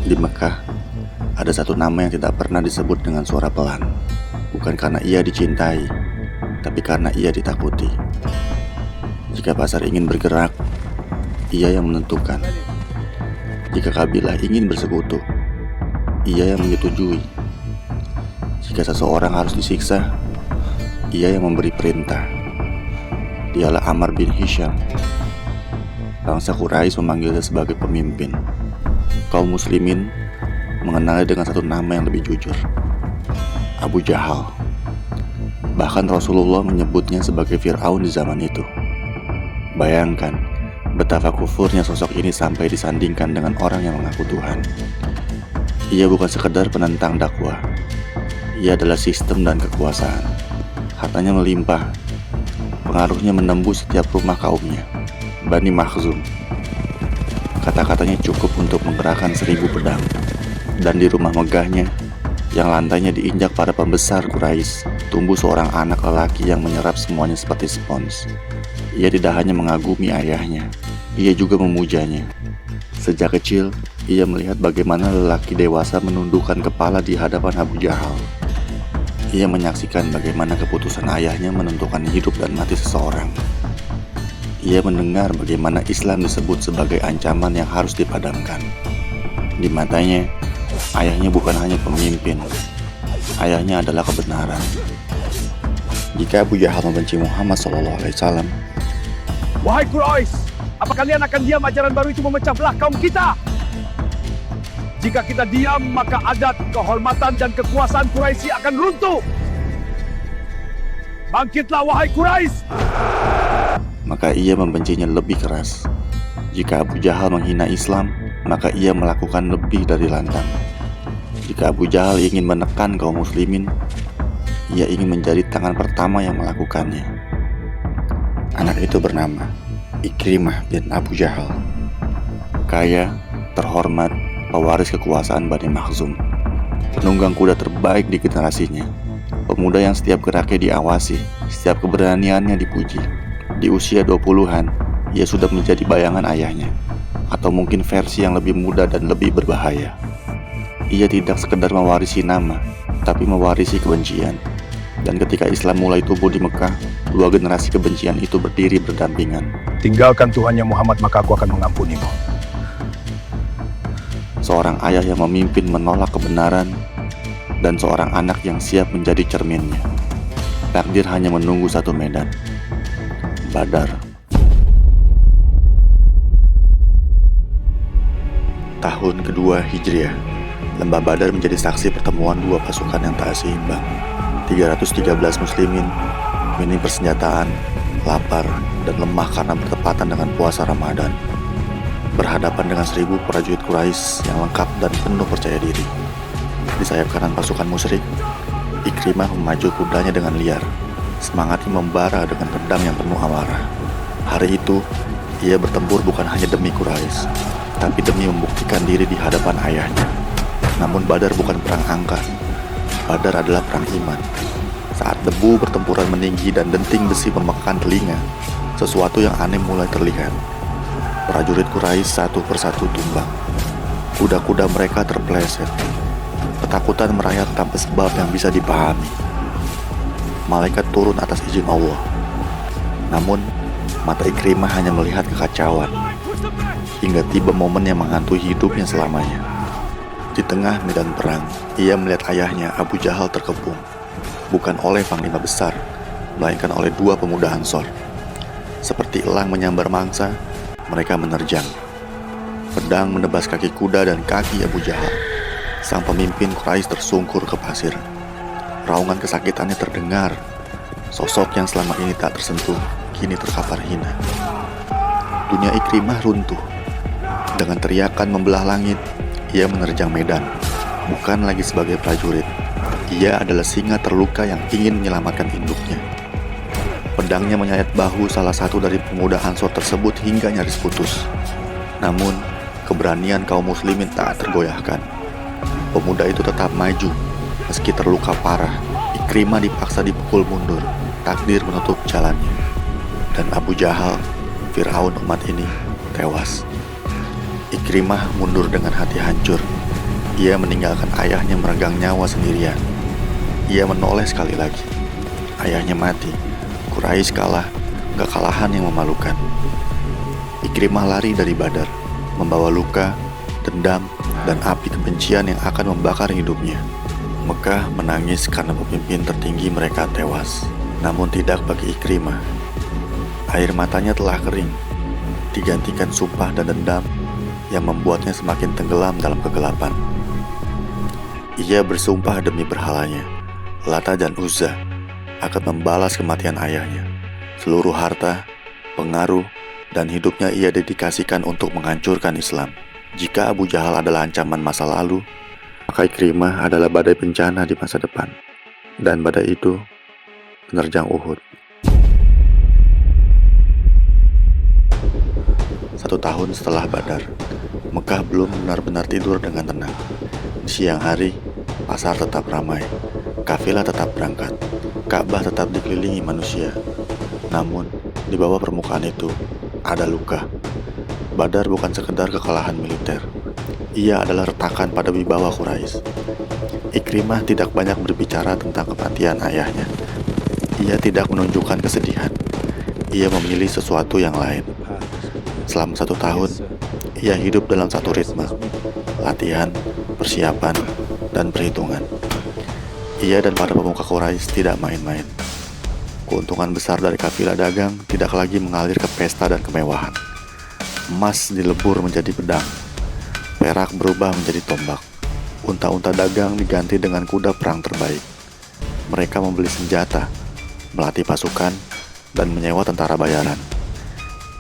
Di Mekah, ada satu nama yang tidak pernah disebut dengan suara pelan. Bukan karena ia dicintai, tapi karena ia ditakuti. Jika pasar ingin bergerak, ia yang menentukan. Jika kabilah ingin bersekutu, ia yang menyetujui. Jika seseorang harus disiksa, ia yang memberi perintah. Dialah Ammar bin Hisham. Bangsa Quraisy memanggilnya sebagai pemimpin. Kaum muslimin mengenalnya dengan satu nama yang lebih jujur, Abu Jahal. Bahkan Rasulullah menyebutnya sebagai Fir'aun di zaman itu. Bayangkan betapa kufurnya sosok ini sampai disandingkan dengan orang yang mengaku Tuhan. Ia bukan sekedar penentang dakwah. Ia adalah sistem dan kekuasaan. Hartanya melimpah. Pengaruhnya menembus setiap rumah kaumnya, Bani Makhzum. Kata-katanya cukup untuk menggerakkan 1000 pedang. Dan di rumah megahnya, yang lantainya diinjak para pembesar Quraisy, tumbuh seorang anak lelaki yang menyerap semuanya seperti spons. Ia tidak hanya mengagumi ayahnya, ia juga memujanya. Sejak kecil, ia melihat bagaimana lelaki dewasa menundukkan kepala di hadapan Abu Jahal. Ia menyaksikan bagaimana keputusan ayahnya menentukan hidup dan mati seseorang. Ia mendengar bagaimana Islam disebut sebagai ancaman yang harus dipadamkan. Di matanya, ayahnya bukan hanya pemimpin, ayahnya adalah kebenaran. Jika Abu Jahal membenci Muhammad SAW, Wahai Quraisy, apa kalian akan diam ajaran baru itu memecah belah kaum kita? Jika kita diam, maka adat, kehormatan, dan kekuasaan Quraisy akan runtuh. Bangkitlah wahai Quraisy! maka ia membencinya lebih keras. Jika Abu Jahal menghina Islam, maka ia melakukan lebih dari lantang. Jika Abu Jahal ingin menekan kaum muslimin, ia ingin menjadi tangan pertama yang melakukannya. Anak itu bernama Ikrimah bin Abu Jahal. Kaya, terhormat, pewaris kekuasaan Bani Makhzum, penunggang kuda terbaik di generasinya, pemuda yang setiap geraknya diawasi, setiap keberaniannya dipuji. Di usia 20-an, ia sudah menjadi bayangan ayahnya, atau mungkin versi yang lebih muda dan lebih berbahaya. Ia tidak sekedar mewarisi nama, tapi mewarisi kebencian. Dan ketika Islam mulai tumbuh di Mekah, dua generasi kebencian itu berdiri berdampingan. Tinggalkan Tuhan yang Muhammad, maka aku akan mengampunimu. Seorang ayah yang memimpin menolak kebenaran, dan seorang anak yang siap menjadi cerminnya. Takdir hanya menunggu satu medan, Badar. Tahun kedua Hijriah, lembah Badar menjadi saksi pertemuan dua pasukan yang tak seimbang. 313 muslimin, minim persenjataan, lapar, dan lemah karena bertepatan dengan puasa Ramadan, berhadapan dengan 1000 prajurit Quraisy yang lengkap dan penuh percaya diri. Di sayap kanan pasukan musyrik, Ikrimah memacu kudanya dengan liar. Semangatnya membara dengan pedang yang penuh amarah. Hari itu, ia bertempur bukan hanya demi Quraisy, tapi demi membuktikan diri di hadapan ayahnya. Namun Badar bukan perang angka. Badar adalah perang iman. Saat debu pertempuran meninggi dan denting besi memekakkan telinga, sesuatu yang aneh mulai terlihat. Prajurit Quraisy satu persatu tumbang. Kuda-kuda mereka terpeleset. Ketakutan merayap tanpa sebab yang bisa dipahami. Malaikat turun atas izin Allah. Namun, mata Ikrimah hanya melihat kekacauan. Hingga tiba momen yang menghantui hidupnya selamanya. Di tengah medan perang, ia melihat ayahnya Abu Jahal terkepung. Bukan oleh panglima besar, melainkan oleh dua pemuda Ansor. Seperti elang menyambar mangsa, mereka menerjang. Pedang menebas kaki kuda dan kaki Abu Jahal. Sang pemimpin Quraisy tersungkur ke pasir. Raungan kesakitannya terdengar. Sosok yang selama ini tak tersentuh, kini terkapar hina. Dunia Ikrimah runtuh. Dengan teriakan membelah langit, ia menerjang medan. Bukan lagi sebagai prajurit. Ia adalah singa terluka yang ingin menyelamatkan induknya. Pedangnya menyayat bahu salah satu dari pemuda Ansor tersebut hingga nyaris putus. Namun, keberanian kaum muslimin tak tergoyahkan. Pemuda itu tetap maju. Meski terluka parah, Ikrimah dipaksa dipukul mundur. Takdir menutup jalannya. Dan Abu Jahal, Fir'aun umat ini, tewas. Ikrimah mundur dengan hati hancur. Ia meninggalkan ayahnya meregang nyawa sendirian. Ia menoleh sekali lagi. Ayahnya mati. Quraisy kalah, kekalahan yang memalukan. Ikrimah lari dari Badar, membawa luka, dendam, dan api kebencian yang akan membakar hidupnya. Mekah menangis karena pemimpin tertinggi mereka tewas. Namun tidak bagi Ikrimah. Air matanya telah kering, digantikan sumpah dan dendam yang membuatnya semakin tenggelam dalam kegelapan. Ia bersumpah demi berhalanya, Lata dan Uzza, akan membalas kematian ayahnya. Seluruh harta, pengaruh, dan hidupnya ia dedikasikan untuk menghancurkan Islam. Jika Abu Jahal adalah ancaman masa lalu, maka Ikrimah adalah badai bencana di masa depan. Dan badai itu menerjang Uhud. 1 tahun setelah Badar, Mekah belum benar-benar tidur dengan tenang. Di siang hari, pasar tetap ramai, kafilah tetap berangkat, Ka'bah tetap dikelilingi manusia. Namun, di bawah permukaan itu, ada luka. Badar bukan sekedar kekalahan militer. Ia adalah retakan pada wibawa Quraisy. Ikrimah tidak banyak berbicara tentang kematian ayahnya. Ia tidak menunjukkan kesedihan. Ia memilih sesuatu yang lain. Selama 1 tahun, ia hidup dalam satu ritme: latihan, persiapan, dan perhitungan. Ia dan para pemuka Quraisy tidak main-main. Keuntungan besar dari kafilah dagang tidak lagi mengalir ke pesta dan kemewahan. Emas dilebur menjadi pedang, perak berubah menjadi tombak, unta-unta dagang diganti dengan kuda perang terbaik. Mereka membeli senjata, melatih pasukan, dan menyewa tentara bayaran.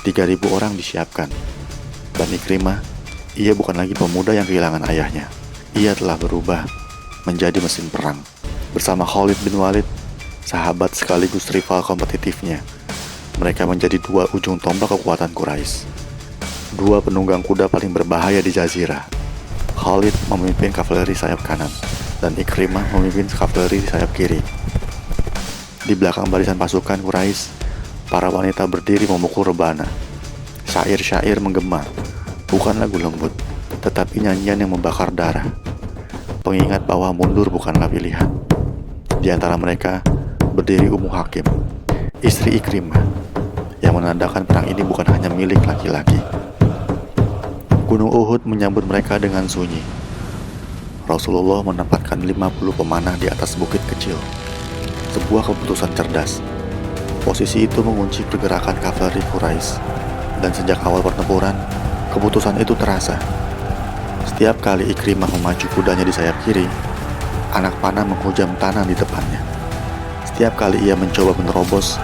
3.000 orang disiapkan. Dan Ikrimah, ia bukan lagi pemuda yang kehilangan ayahnya. Ia telah berubah menjadi mesin perang. Bersama Khalid bin Walid, sahabat sekaligus rival kompetitifnya, mereka menjadi 2 ujung tombak kekuatan Quraisy. 2 penunggang kuda paling berbahaya di Jazirah. Khalid memimpin kavaleri sayap kanan, dan Ikrimah memimpin kavaleri sayap kiri. Di belakang barisan pasukan Quraisy, para wanita berdiri memukul rebana. Syair-syair menggema, bukan lagu lembut, tetapi nyanyian yang membakar darah. Pengingat bahwa mundur bukanlah pilihan. Di antara mereka berdiri Ummu Hakim, istri Ikrimah, yang menandakan perang ini bukan hanya milik laki-laki. Gunung Uhud menyambut mereka dengan sunyi. Rasulullah menempatkan 50 pemanah di atas bukit kecil. Sebuah keputusan cerdas. Posisi itu mengunci pergerakan kavaleri Quraisy, dan sejak awal pertempuran, keputusan itu terasa. Setiap kali Ikrimah memacu kudanya di sayap kiri, anak panah menghujam tanah di depannya. Setiap kali ia mencoba menerobos,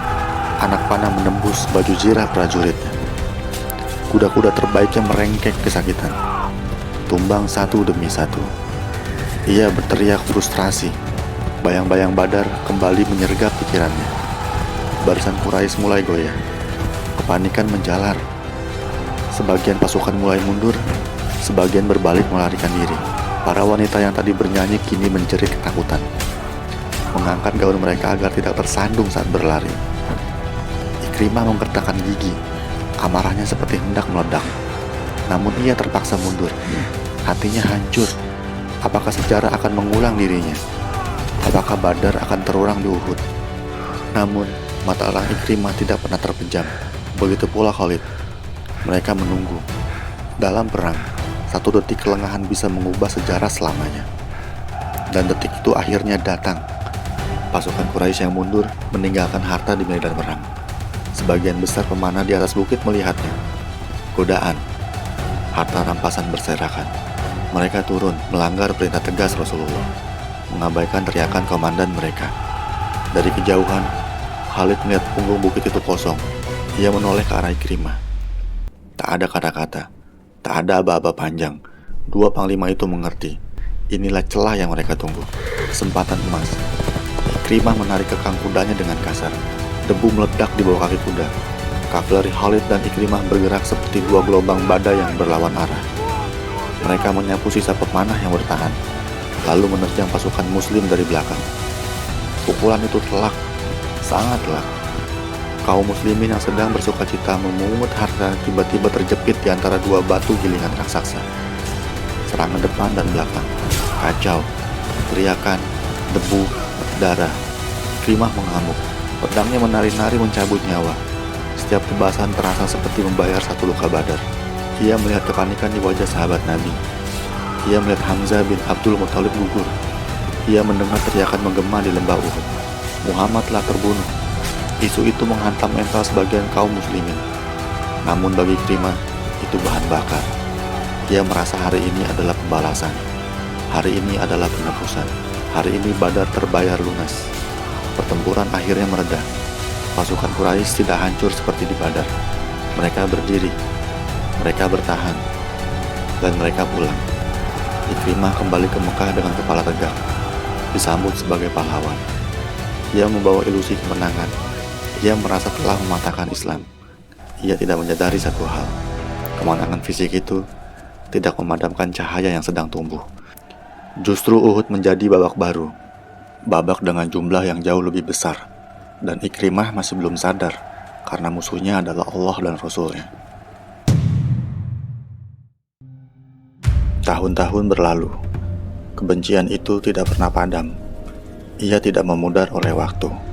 anak panah menembus baju zirah prajuritnya. Kuda-kuda terbaiknya merengkek kesakitan, tumbang satu demi satu. Ia berteriak frustrasi. Bayang-bayang Badar kembali menyergap pikirannya. Barisan Quraisy mulai goyah. Kepanikan menjalar. Sebagian pasukan mulai mundur, sebagian berbalik melarikan diri. Para wanita yang tadi bernyanyi kini menjerit ketakutan, mengangkat gaun mereka agar tidak tersandung saat berlari. Ikrimah menggertakkan gigi. Amarahnya seperti hendak meledak. Namun ia terpaksa mundur. Hatinya hancur. Apakah sejarah akan mengulang dirinya? Apakah Badar akan terulang di Uhud? Namun, mata elang Ikrimah tidak pernah terpejam. Begitu pula Khalid. Mereka menunggu. Dalam perang, 1 detik kelengahan bisa mengubah sejarah selamanya. Dan detik itu akhirnya datang. Pasukan Quraisy yang mundur meninggalkan harta di medan perang. Sebagian besar pemanah di atas bukit melihatnya. Godaan, harta rampasan berserakan. Mereka turun melanggar perintah tegas Rasulullah, mengabaikan teriakan komandan mereka. Dari kejauhan, Khalid melihat punggung bukit itu kosong. Ia menoleh ke arah Ikrimah. Tak ada kata-kata, tak ada aba-aba panjang. 2 panglima itu mengerti. Inilah celah yang mereka tunggu. Kesempatan emas. Ikrimah menarik kekang kudanya dengan kasar. Debu meledak di bawah kaki kuda. Kavaleri Khalid dan Ikrimah bergerak seperti 2 gelombang badai yang berlawan arah. Mereka menyapu sisa pemanah yang bertahan, lalu menerjang pasukan muslim dari belakang. Pukulan itu telak, sangat telak. Kaum muslimin yang sedang bersukacita memungut harta tiba-tiba terjepit di antara dua batu gilingan raksasa. Serangan depan dan belakang, kacau, teriakan, debu, darah. Ikrimah mengamuk, pedangnya menari-nari mencabut nyawa. Setiap tebasan terasa seperti membayar satu luka Badar. Ia melihat kepanikan di wajah sahabat Nabi. Ia melihat Hamzah bin Abdul Muthalib gugur. Ia mendengar teriakan menggema di lembah Uhud. Muhammad telah terbunuh. Isu itu menghantam mental sebagian kaum muslimin. Namun bagi Ikrimah, itu bahan bakar. Ia merasa hari ini adalah pembalasan. Hari ini adalah penebusan. Hari ini Badar terbayar lunas. Pertempuran akhirnya mereda. Pasukan Quraisy tidak hancur seperti di Badar. Mereka berdiri. Mereka bertahan. Dan mereka pulang. Ikrimah kembali ke Mekah dengan kepala tegak, disambut sebagai pahlawan. Ia membawa ilusi kemenangan. Ia merasa telah mematahkan Islam. Ia tidak menyadari satu hal. Kemenangan fisik itu tidak memadamkan cahaya yang sedang tumbuh. Justru Uhud menjadi babak baru. Babak dengan jumlah yang jauh lebih besar. Dan Ikrimah masih belum sadar karena musuhnya adalah Allah dan Rasul-Nya. Tahun-tahun berlalu. Kebencian itu tidak pernah padam. Ia tidak memudar oleh waktu.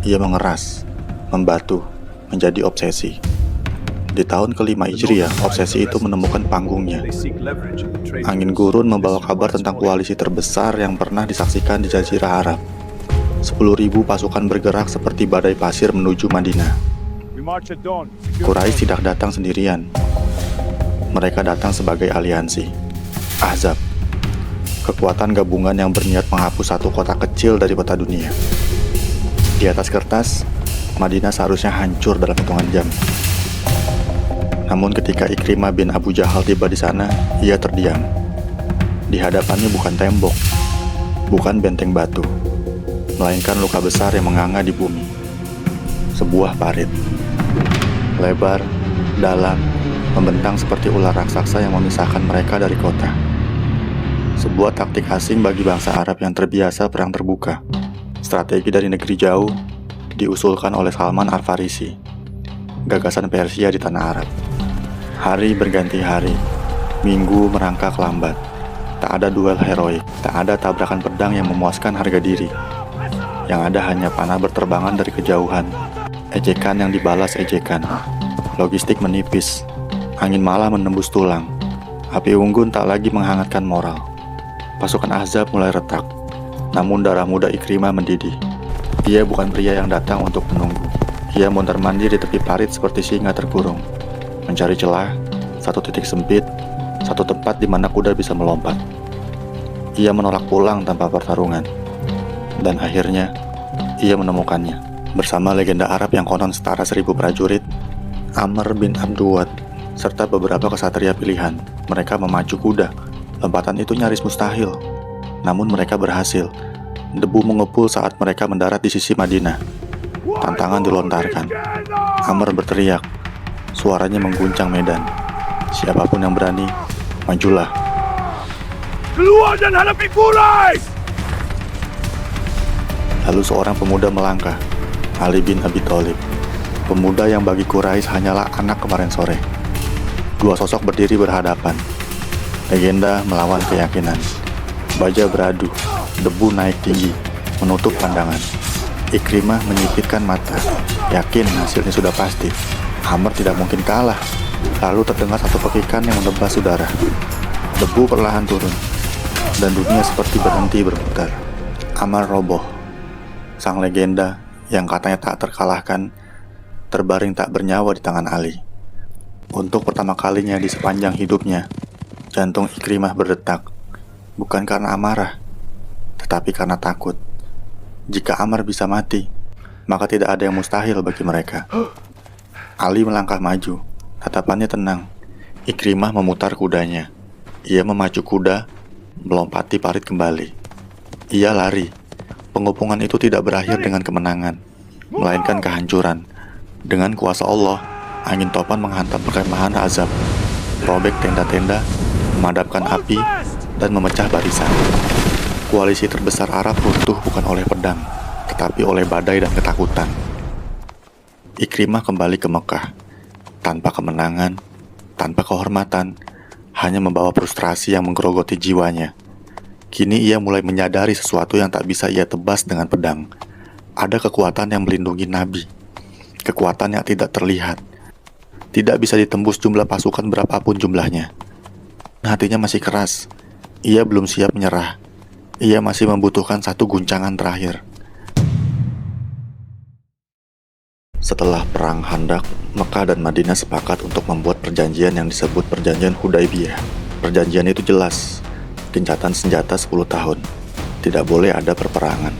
Ia mengeras, membatu, menjadi obsesi. Di tahun ke-5 Hijriah, obsesi itu menemukan panggungnya. Angin gurun membawa kabar tentang koalisi terbesar yang pernah disaksikan di Jazirah Arab. 10.000 pasukan bergerak seperti badai pasir menuju Madinah. Quraisy tidak datang sendirian. Mereka datang sebagai aliansi. Ahzab, kekuatan gabungan yang berniat menghapus satu kota kecil dari peta dunia. Di atas kertas, Madinah seharusnya hancur dalam hitungan jam. Namun ketika Ikrimah bin Abu Jahal tiba di sana, ia terdiam. Di hadapannya bukan tembok, bukan benteng batu, melainkan luka besar yang menganga di bumi. Sebuah parit, lebar, dalam, membentang seperti ular raksasa yang memisahkan mereka dari kota. Sebuah taktik asing bagi bangsa Arab yang terbiasa perang terbuka. Strategi dari negeri jauh diusulkan oleh Salman Al-Farisi, gagasan Persia di tanah Arab. Hari berganti hari, minggu merangkak lambat. Tak ada duel heroik, tak ada tabrakan pedang yang memuaskan harga diri. Yang ada hanya panah berterbangan dari kejauhan, ejekan yang dibalas ejekan. Logistik menipis, angin malah menembus tulang. Api unggun tak lagi menghangatkan moral. Pasukan Ahzab mulai retak. Namun darah muda Ikrimah mendidih. Ia bukan pria yang datang untuk menunggu. Ia mondar-mandir di tepi parit seperti singa terkurung, mencari celah, satu titik sempit, satu tempat di mana kuda bisa melompat. Ia menolak pulang tanpa pertarungan. Dan akhirnya, ia menemukannya. Bersama legenda Arab yang konon setara 1.000 prajurit, Amr bin Abduwad, serta beberapa kesatria pilihan, mereka memacu kuda. Lompatan itu nyaris mustahil. Namun mereka berhasil. Debu mengepul saat mereka mendarat di sisi Madinah. Tantangan dilontarkan. Amr berteriak. Suaranya mengguncang medan. Siapapun yang berani, majulah. Keluar dan hadapi Quraisy! Lalu seorang pemuda melangkah. Ali bin Abi Thalib. Pemuda yang bagi Quraisy hanyalah anak kemarin sore. Dua sosok berdiri berhadapan. Legenda melawan keyakinan. Baja beradu, debu naik tinggi, menutup pandangan. Ikrimah menyipitkan mata, yakin hasilnya sudah pasti. Amr tidak mungkin kalah. Lalu terdengar satu pekikan yang menebas udara. Debu perlahan turun, dan dunia seperti berhenti berputar. Amr roboh. Sang legenda yang katanya tak terkalahkan, terbaring tak bernyawa di tangan Ali. Untuk pertama kalinya di sepanjang hidupnya, jantung Ikrimah berdetak. Bukan karena amarah, tetapi karena takut. Jika Amr bisa mati, maka tidak ada yang mustahil bagi mereka. Ali melangkah maju, tatapannya tenang. Ikrimah memutar kudanya. Ia memacu kuda, melompati parit kembali. Ia lari. Pengepungan itu tidak berakhir dengan kemenangan, melainkan kehancuran. Dengan kuasa Allah, angin topan menghantam perkemahan Ahzab, robek tenda-tenda, memadamkan api, dan memecah barisan. Koalisi terbesar Arab runtuh bukan oleh pedang, tetapi oleh badai dan ketakutan. Ikrimah kembali ke Mekah, tanpa kemenangan, tanpa kehormatan, hanya membawa frustrasi yang menggerogoti jiwanya. Kini ia mulai menyadari sesuatu yang tak bisa ia tebas dengan pedang. Ada kekuatan yang melindungi Nabi, kekuatan yang tidak terlihat, tidak bisa ditembus jumlah pasukan berapapun jumlahnya. Hatinya masih keras, ia belum siap menyerah, ia masih membutuhkan satu guncangan terakhir. Setelah perang Khandaq, Mekah dan Madinah sepakat untuk membuat perjanjian yang disebut Perjanjian Hudaibiyah. Perjanjian itu jelas, gencatan senjata 10 tahun, tidak boleh ada perperangan.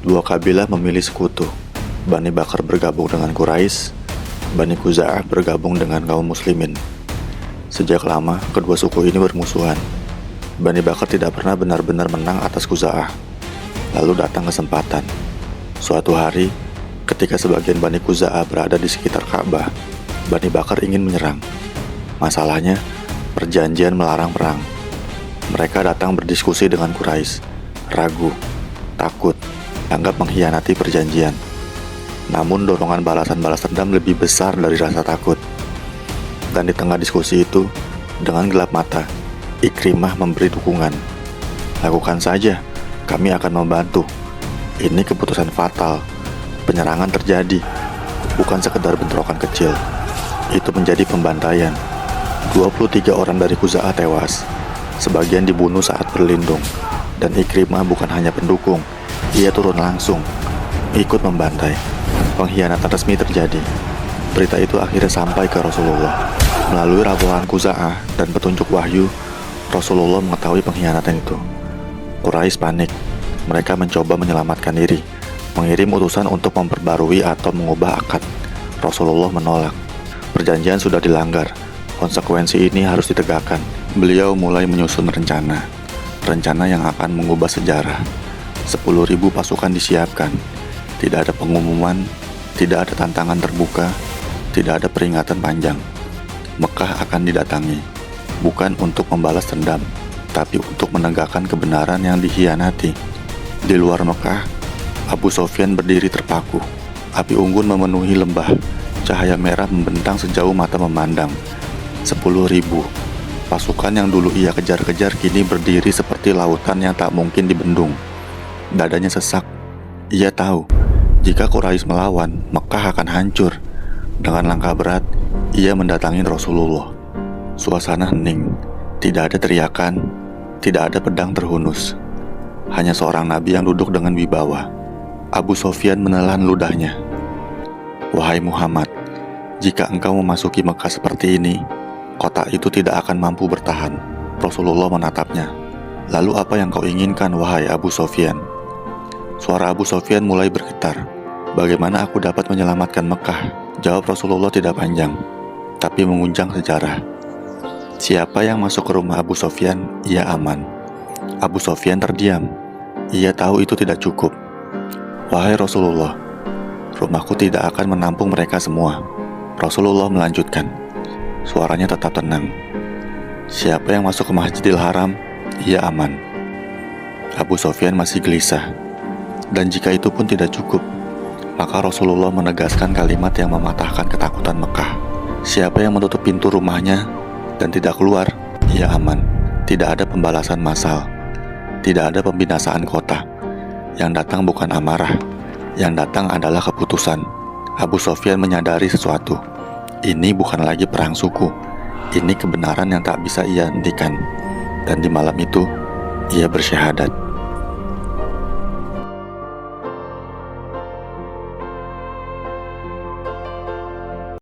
Dua kabilah memilih sekutu, Bani Bakar bergabung dengan Quraisy, Bani Khuza'ah bergabung dengan kaum muslimin. Sejak lama, kedua suku ini bermusuhan. Bani Bakar tidak pernah benar-benar menang atas Khuza'ah. Lalu datang kesempatan. Suatu hari, ketika sebagian Bani Khuza'ah berada di sekitar Ka'bah, Bani Bakar ingin menyerang. Masalahnya, perjanjian melarang perang. Mereka datang berdiskusi dengan Quraisy, ragu, takut, anggap mengkhianati perjanjian. Namun dorongan balas dendam lebih besar dari rasa takut. Dan di tengah diskusi itu, dengan gelap mata, Ikrimah memberi dukungan. Lakukan saja, kami akan membantu. Ini keputusan fatal. Penyerangan terjadi, bukan sekedar bentrokan kecil. Itu menjadi pembantaian. 23 orang dari Khuza'ah tewas. Sebagian dibunuh saat berlindung. Dan Ikrimah bukan hanya pendukung, ia turun langsung, ikut membantai. Pengkhianatan resmi terjadi. Berita itu akhirnya sampai ke Rasulullah. Melalui ramalan Khuza'ah dan petunjuk wahyu, Rasulullah mengetahui pengkhianatan itu. Quraisy panik. Mereka mencoba menyelamatkan diri, mengirim utusan untuk memperbarui atau mengubah akad. Rasulullah menolak. Perjanjian sudah dilanggar. Konsekuensi ini harus ditegakkan. Beliau mulai menyusun rencana yang akan mengubah sejarah. 10.000 pasukan disiapkan. Tidak ada pengumuman, tidak ada tantangan terbuka, tidak ada peringatan panjang. Mekah akan didatangi, bukan untuk membalas dendam, tapi untuk menegakkan kebenaran yang dikhianati. Di luar Mekah, Abu Sofyan berdiri terpaku. Api unggun memenuhi lembah. Cahaya merah membentang sejauh mata memandang. 10.000 pasukan yang dulu ia kejar-kejar kini berdiri seperti lautan yang tak mungkin dibendung. Dadanya sesak. Ia tahu, jika Quraisy melawan, Mekah akan hancur. Dengan langkah berat, ia mendatangi Rasulullah. Suasana hening. Tidak ada teriakan, tidak ada pedang terhunus. Hanya seorang nabi yang duduk dengan wibawa. Abu Sofyan menelan ludahnya. Wahai Muhammad, jika engkau memasuki Mekah seperti ini, kota itu tidak akan mampu bertahan. Rasulullah menatapnya. Lalu apa yang kau inginkan, wahai Abu Sofyan? Suara Abu Sofyan mulai bergetar. Bagaimana aku dapat menyelamatkan Mekah? Jawab Rasulullah tidak panjang, tapi mengunjang sejarah. Siapa yang masuk ke rumah Abu Sofyan, ia aman. Abu Sofyan terdiam. Ia tahu itu tidak cukup. Wahai Rasulullah, rumahku tidak akan menampung mereka semua. Rasulullah melanjutkan. Suaranya tetap tenang. Siapa yang masuk ke Masjidil Haram, ia aman. Abu Sofyan masih gelisah. Dan jika itu pun tidak cukup, maka Rasulullah menegaskan kalimat yang mematahkan ketakutan Mekah. Siapa yang menutup pintu rumahnya dan tidak keluar, ia aman. Tidak ada pembalasan massal. Tidak ada pembinasaan kota. Yang datang bukan amarah. Yang datang adalah keputusan. Abu Sofyan menyadari sesuatu. Ini bukan lagi perang suku. Ini kebenaran yang tak bisa ia hentikan. Dan di malam itu, ia bersyahadat.